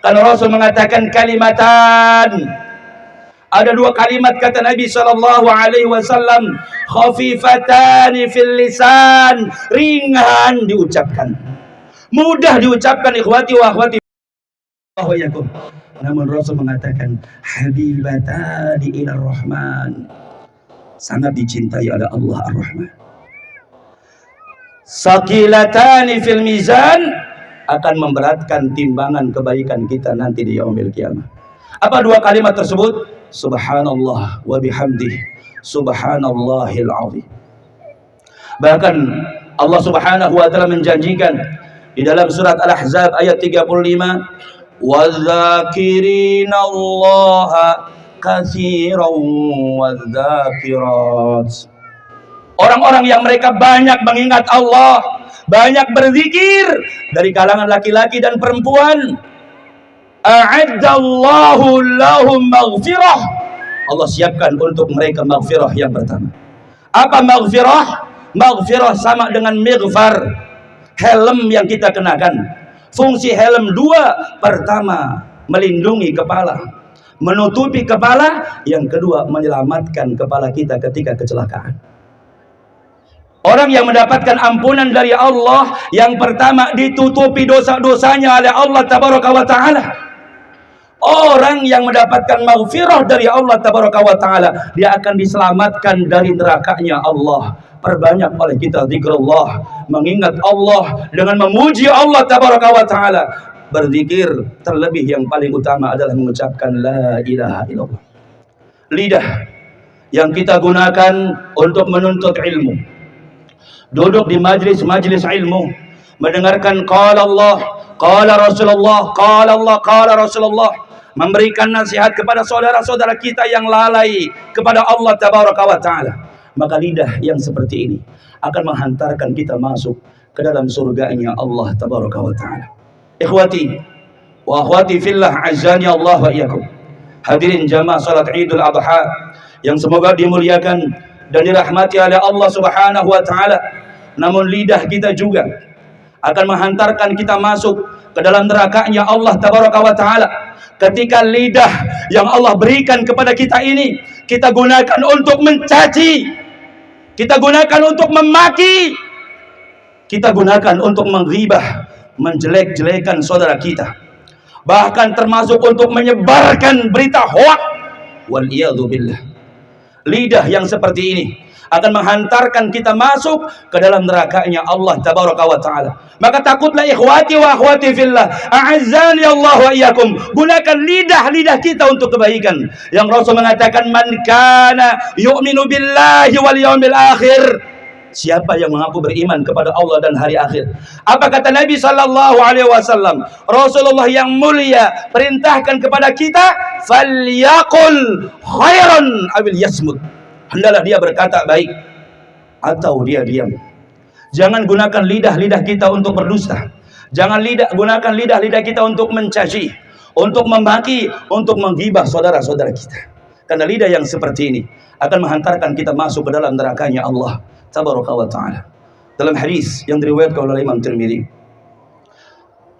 Karena Rasul mengatakan kalimatan, ada 2 kalimat kata Nabi sallallahu alaihi wasallam, khafifatani fil lisan, ringan diucapkan, mudah diucapkan ikhwati wa akhwati. Namun Rasul mengatakan habibatani ila rahman, sangat dicintai oleh Allah ar-Rahman. Saqilatani fil mizan, akan memberatkan timbangan kebaikan kita nanti di yaumil qiyamah. Apa 2 kalimat tersebut? Subhanallah wa bihamdihi subhanallahil azim. Bahkan Allah Subhanahu wa taala menjanjikan di dalam surat Al-Ahzab ayat 35, wadzakirinallaha katsiran wadzakirat. Orang-orang yang mereka banyak mengingat Allah, banyak berzikir dari kalangan laki-laki dan perempuan. A'addallahu lahum maghfirah, Allah siapkan untuk mereka maghfirah yang pertama. Apa maghfirah? Maghfirah sama dengan mighfar, helm yang kita kenakan. Fungsi helm 2, pertama melindungi kepala, menutupi kepala, yang kedua menyelamatkan kepala kita ketika kecelakaan. Orang yang mendapatkan ampunan dari Allah, yang pertama ditutupi dosa-dosanya oleh Allah Tabaraka wa Ta'ala. Orang yang mendapatkan maghfirah dari Allah Tabaraka wa Ta'ala, dia akan diselamatkan dari nerakanya Allah. Perbanyak oleh kita zikrullah, mengingat Allah dengan memuji Allah Tabaraka wa Ta'ala. Berzikir, terlebih yang paling utama adalah mengucapkan la ilaha illallah. Lidah yang kita gunakan untuk menuntut ilmu, duduk di majlis-majlis ilmu, mendengarkan qala Allah, qala Rasulullah, qala Allah, qala Rasulullah, memberikan nasihat kepada saudara-saudara kita yang lalai kepada Allah Tabaraka wa Ta'ala. Maka lidah yang seperti ini akan menghantarkan kita masuk ke dalam surganya Allah Tabaraka wa Ta'ala. Ikhwati wa akhwati fillah, azani Allah wa iyyakum. Hadirin jamaah salat Idul Adha yang semoga dimuliakan dan dirahmati oleh Allah Subhanahu wa Ta'ala. Namun lidah kita juga akan menghantarkan kita masuk ke dalam nerakanya Allah Tabaraka wa Ta'ala. Ketika lidah yang Allah berikan kepada kita ini kita gunakan untuk mencaci, kita gunakan untuk memaki, kita gunakan untuk menghibah, menjelek-jelekan saudara kita, bahkan termasuk untuk menyebarkan berita hoak. Waliyadzu billah. Lidah yang seperti ini akan menghantarkan kita masuk ke dalam nerakanya Allah Tabaraka wa Ta'ala. Maka takutlah ikhwati wa akhwati fillah, a'azzani Allah wa iyyakum, gunakan lidah kita untuk kebaikan. Yang Rasul mengatakan, man kana yu'minu billahi wal yawmil akhir, siapa yang mengaku beriman kepada Allah dan hari akhir. Apa kata Nabi sallallahu alaihi wasallam? Rasulullah yang mulia perintahkan kepada kita, falyaqul khairan awil yasmut, hendaklah dia berkata baik atau dia diam. Jangan gunakan lidah kita untuk berdusta. Jangan gunakan lidah kita untuk mencaci, untuk memaki, untuk menggibah saudara-saudara kita. Karena lidah yang seperti ini akan menghantarkan kita masuk ke dalam nerakanya Allah Tabaraka wa Ta'ala. Dalam hadis yang diriwayatkan oleh Imam Tirmidzi,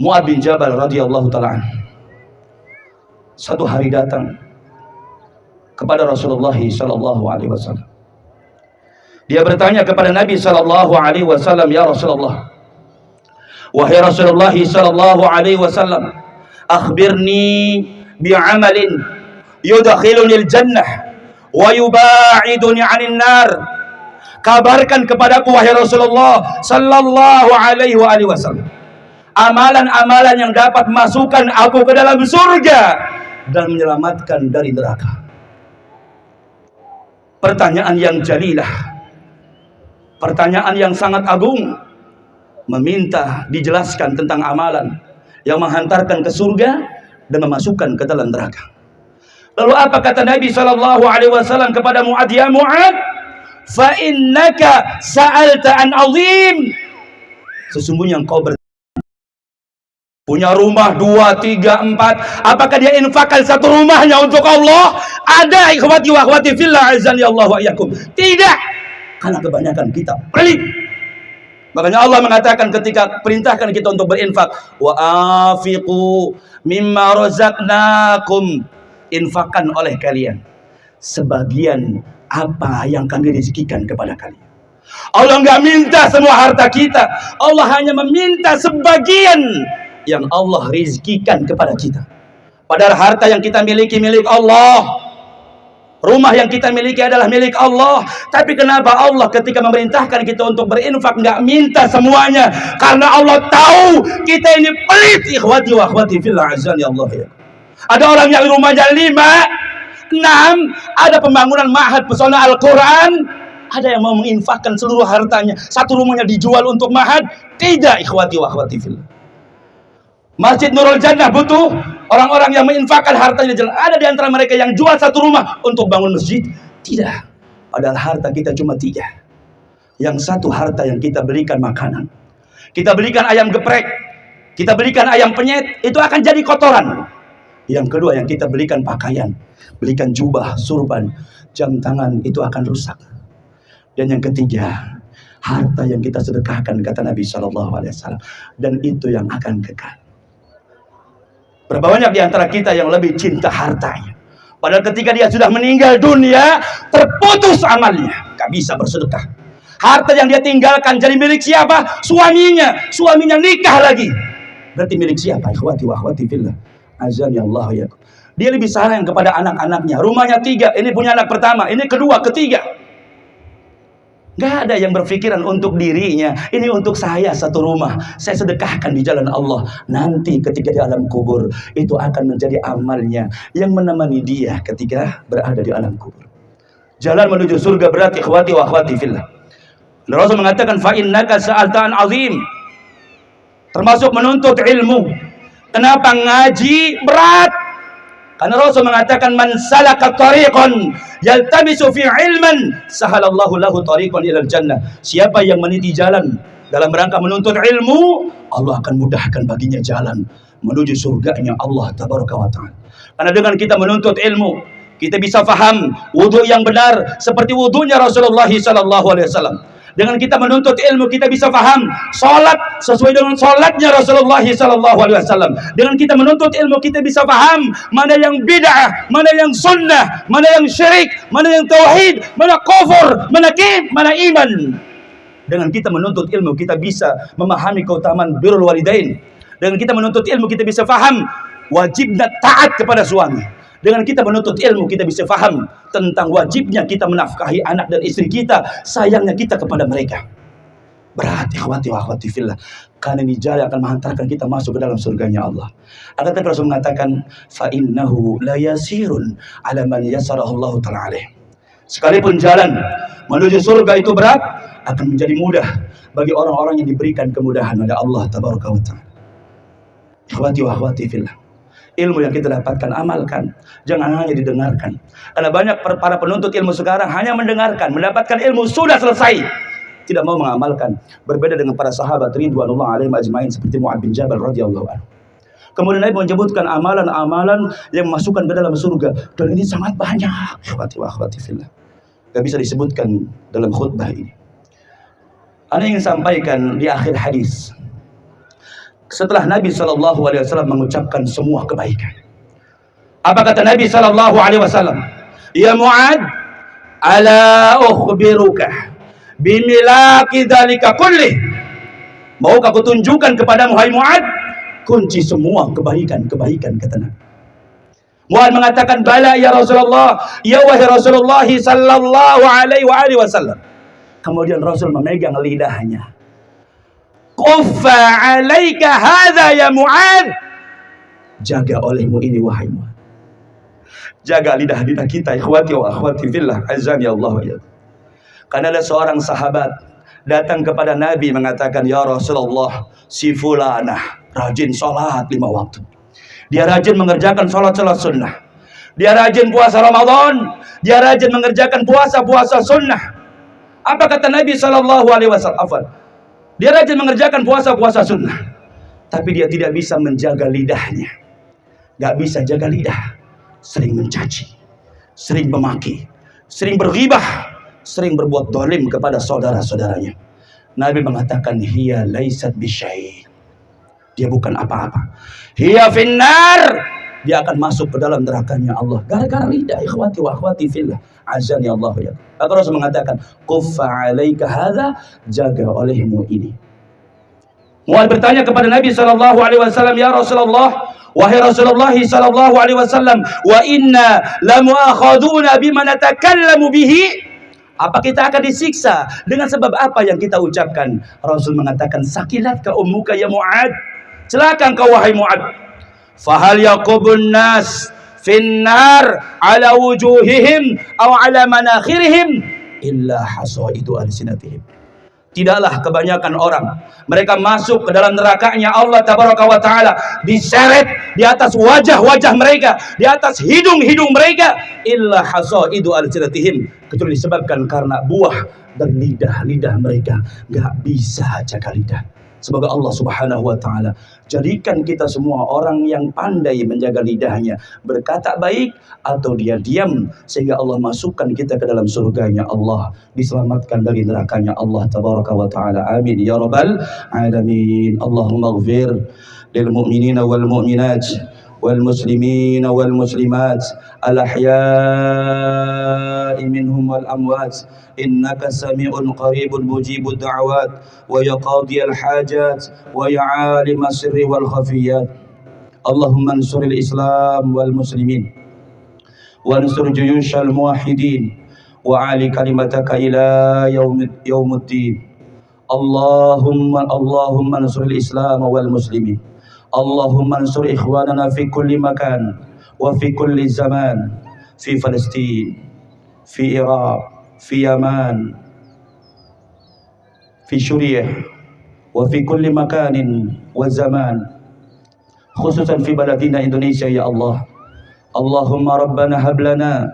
Mu'adz bin Jabal radhiyallahu ta'ala satu hari datang kepada Rasulullah sallallahu alaihi wasallam. Dia bertanya kepada Nabi sallallahu alaihi wasallam, ya Rasulullah, wahai Rasulullah sallallahu alaihi wasallam, akhbirni bi'amalin yudkhilunil jannah wa yuba'iduni 'anil nar. Kabarkan kepadaku wahai Rasulullah sallallahu alaihi wasallam, amalan-amalan yang dapat masukkan aku ke dalam surga dan menyelamatkan dari neraka. Pertanyaan yang jalilah, pertanyaan yang sangat agung, meminta dijelaskan tentang amalan yang menghantarkan ke surga dan memasukkan ke dalam neraka. Lalu apa kata Nabi sallallahu alaihi wasallam kepada Mu'adz? Ya Mu'adz, fa innaka sa'alta an azim, sesungguhnya engkau punya rumah 2, 3, 4. Apakah dia infakkan satu rumahnya untuk Allah? Ada, ikhwati wa akhwati fillah, azani Allah wa iyyakum. Tidak, karena kebanyakan kita pelit. Makanya Allah mengatakan ketika perintahkan kita untuk berinfak, wa afiqu mimma razaqnakum, infakkan oleh kalian sebagian apa yang kami rezekikan kepada kalian. Allah enggak minta semua harta kita, Allah hanya meminta sebagian yang Allah rezekikan kepada kita. Padahal harta yang kita miliki milik Allah, rumah yang kita miliki adalah milik Allah. Tapi kenapa Allah ketika memerintahkan kita untuk berinfak nggak minta semuanya? Karena Allah tahu kita ini pelit, ikhwati wa akhwati fillah, azani Allah ya. Ada orang yang rumahnya 5, 6, ada pembangunan ma'had pesona Al-Quran, ada yang mau menginfakkan seluruh hartanya, satu rumahnya dijual untuk ma'had. Tidak, ikhwati wa akhwati fillah. Masjid Nurul Jannah butuh orang-orang yang menginfakkan hartanya. Ada di antara mereka yang jual satu rumah untuk bangun masjid? Tidak. Padahal harta kita cuma 3. Yang satu harta yang kita berikan makanan, kita berikan ayam geprek, kita berikan ayam penyet, itu akan jadi kotoran. Yang kedua yang kita berikan pakaian, berikan jubah, surban, jam tangan, itu akan rusak. Dan yang ketiga, harta yang kita sedekahkan, kata Nabi SAW, dan itu yang akan kekal. Berapa banyak di antara kita yang lebih cinta hartanya, Padahal ketika dia sudah meninggal dunia, terputus amalnya, gak bisa bersedekah. Harta yang dia tinggalkan jadi milik siapa? Suaminya. Suaminya nikah lagi. Berarti milik siapa? Ikhwati wa akhwati fillah. Azan ya Allah ya. Dia lebih sayang kepada anak-anaknya. Rumahnya 3. Ini punya anak pertama. Ini kedua, ketiga. Gak ada yang berpikiran untuk dirinya. Ini untuk saya satu rumah. Saya sedekahkan di jalan Allah. Nanti ketika di alam kubur, itu akan menjadi amalnya yang menemani dia ketika berada di alam kubur. Jalan menuju surga berat, ikhwati wa akhwati fillah. Rasul mengatakan, fa'innaka sa'altan azim. Termasuk menuntut ilmu. Kenapa ngaji berat? Karena Rasul mengatakan, man salaka tariqan yaltamisu fi ilman sahalallahu lahu tariqan ilal jannah. Siapa yang meniti jalan dalam rangka menuntut ilmu, Allah akan mudahkan baginya jalan menuju surganya Allah tabaraka wa ta'ala. Karena dengan kita menuntut ilmu, kita bisa faham wudu yang benar seperti wudunya Rasulullah sallallahu alaihi wasallam. Dengan kita menuntut ilmu, kita bisa faham salat sesuai dengan salatnya Rasulullah sallallahu alaihi wasallam. Dengan kita menuntut ilmu, kita bisa faham mana yang bid'ah, mana yang sunnah, mana yang syirik, mana yang tauhid, mana kufur, mana iman. Dengan kita menuntut ilmu, kita bisa memahami keutamaan birrul walidain. Dengan kita menuntut ilmu, kita bisa faham wajibnya taat kepada suami. Dengan kita menuntut ilmu, kita bisa faham tentang wajibnya kita menafkahi anak dan istri kita, sayangnya kita kepada mereka. Berat, ikhwati wa akhwati fillah. Karena ini jalan akan menghantarkan kita masuk ke dalam surganya Allah. Akan tetapi Rasul mengatakan, fa innahu la yasirun ala man yasarahu Allah ta'ala alaih. Sekalipun jalan menuju surga itu berat, akan menjadi mudah bagi orang-orang yang diberikan kemudahan oleh Allah tabaraka wa ta'ala. Ikhwati wa akhwati fillah. Ilmu yang kita dapatkan, amalkan. Jangan hanya didengarkan. Karena banyak para penuntut ilmu sekarang hanya mendengarkan, mendapatkan ilmu sudah selesai, tidak mau mengamalkan. Berbeda dengan para sahabat ridwanullah alaihim ajmain seperti Mu'adz bin Jabal radhiyallahu anhu. Kemudian Nabi menyebutkan amalan-amalan yang memasukkan ke dalam surga, dan ini sangat banyak. Ikhwati wa akhwati fillah. Gak bisa disebutkan dalam khutbah ini. Ana ingin sampaikan di akhir hadis. Setelah Nabi SAW mengucapkan semua kebaikan, apa kata Nabi SAW? Ya Mu'adz, ala ukhbiruka bimilaki dzalika kullih. Maukah aku tunjukkan kepadamu, hai Mu'adz, kunci semua kebaikan-kebaikan, kata Nabi. Mu'adz mengatakan, bala ya Rasulullah, ya wahai Rasulullah sallallahu alaihi wasallam. Kemudian Rasul memegang lidahnya. Kuffa alaika hadza ya Mu'adz. Jaga olehmu ini wahai Mu'adz. Jaga lidah-lidah kita, ikhwati wa akhwati fillah, azan ya Allah ya. Karena ada seorang sahabat datang kepada Nabi mengatakan, ya Rasulullah, si fulanah rajin sholat 5 waktu. Dia rajin mengerjakan sholat-sholat sunnah. Dia rajin puasa Ramadan. Dia rajin mengerjakan puasa-puasa sunnah. Apa kata Nabi SAW? Dia rajin mengerjakan puasa-puasa sunnah, tapi dia tidak bisa menjaga lidahnya. Gak bisa jaga lidah. Sering mencaci, sering memaki, sering berghibah, sering berbuat dolim kepada saudara-saudaranya. Nabi mengatakan, hiya laisat bisyai. Dia bukan apa-apa. Hiya finnar. Dia akan masuk ke dalam nerakanya Allah gara-gara lidah, ikhwati wa akhwati fillah, azan ya Allah ya. Maka Rasul mengatakan, kuffa alaika hadza, jaga olehmu ini. Mu'adz bertanya kepada Nabi SAW, ya Rasulullah, wahai Rasulullah SAW, wa inna lamu'akhaduna bima natakallamu bihi. Apa kita akan disiksa dengan sebab apa yang kita ucapkan? Rasul mengatakan, sakilatka ummuka ya Mu'adz. Celaka engkau wahai Mu'adz. Fahal yaqubun nas finnar ala wujuhihim aw ala manakhirihim illa hasaidu alsinatihim. Tidaklah kebanyakan orang mereka masuk ke dalam nerakanya Allah tabaraka wa taala diseret di atas wajah-wajah mereka, di atas hidung-hidung mereka, illa hasaidu alsinatihim, kecuali disebabkan karena buah dan lidah-lidah mereka gak bisa jaga lidah. Semoga Allah Subhanahu wa ta'ala jadikan kita semua orang yang pandai menjaga lidahnya, berkata baik atau dia diam, sehingga Allah masukkan kita ke dalam surganya Allah, diselamatkan dari nerakanya Allah tabaraka wa ta'ala. Amin ya rabbal alamin. Allahumma ighfir lil mu'minina wal mu'minat والمسلمين والمسلمات الأحياء منهم والأموات إنك سميع قريب مجيب الدعوات ويا قاضي الحاجات ويا عالم السر والخفيات اللهم انصر الإسلام والمسلمين وانصر جيوش الموحدين وعلي كلمتك إلى يوم الدين اللهم انصر الإسلام والمسلمين اللهم انصر إخواننا في كل مكان وفي كل زمان في فلسطين في العراق في يمن في سوريا وفي كل مكان وزمان خصوصا في بلدنا إندونيسيا يا الله اللهم ربنا هب لنا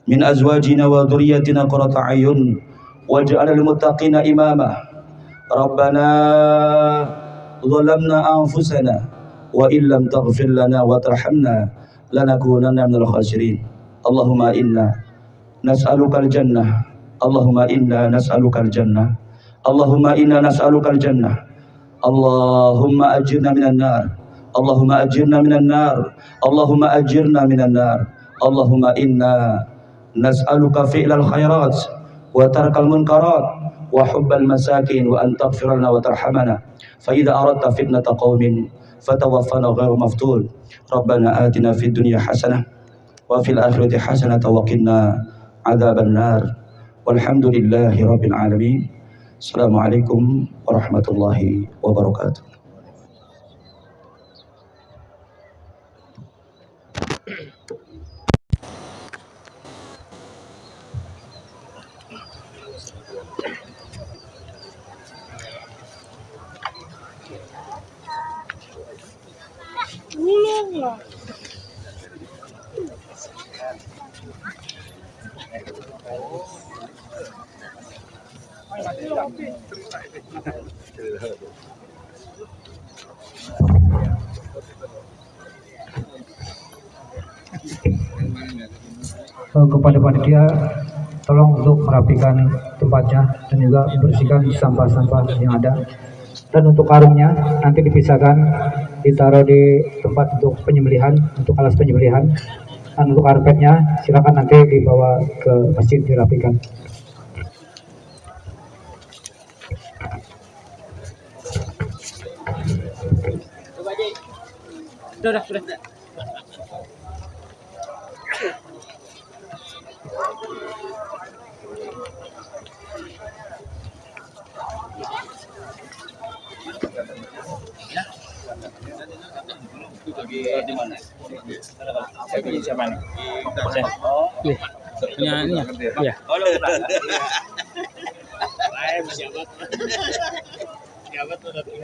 من أزواجنا وذريتنا قرة أعين واجعل المتقين إماما ربنا ظلمنا أنفسنا وإن لم تغفر لنا وترحمنا لنكونن من الخاسرين اللهم إنا نسألك الجنة اللهم إنا نسألك الجنة اللهم إنا نسألك الجنة اللهم أجرنا من النار اللهم أجرنا من النار اللهم أجرنا من النار اللهم إنا نسألك فعل الخيرات وترك المنكرات وحب المساكين وأن تغفر لنا وترحمنا فإذا أردت فتنة قوم فتوفنا غير مفتون ربنا آتنا في الدنيا حسنة وفي الآخرة حسنة وقنا عذاب النار والحمد لله رب العالمين السلام عليكم ورحمة الله وبركاته. Kepada panitia, tolong untuk merapikan tempatnya dan juga membersihkan sampah-sampah yang ada. Dan untuk karungnya nanti dipisahkan, ditaruh di tempat untuk penyembelihan, untuk alas penyembelihan. Dan untuk karpetnya silakan nanti dibawa ke masjid dirapikan. Sudah. Di mana? Saya punya siapa nih? Nih. Punya ini ya? Iya. Saya pejabat. Pejabat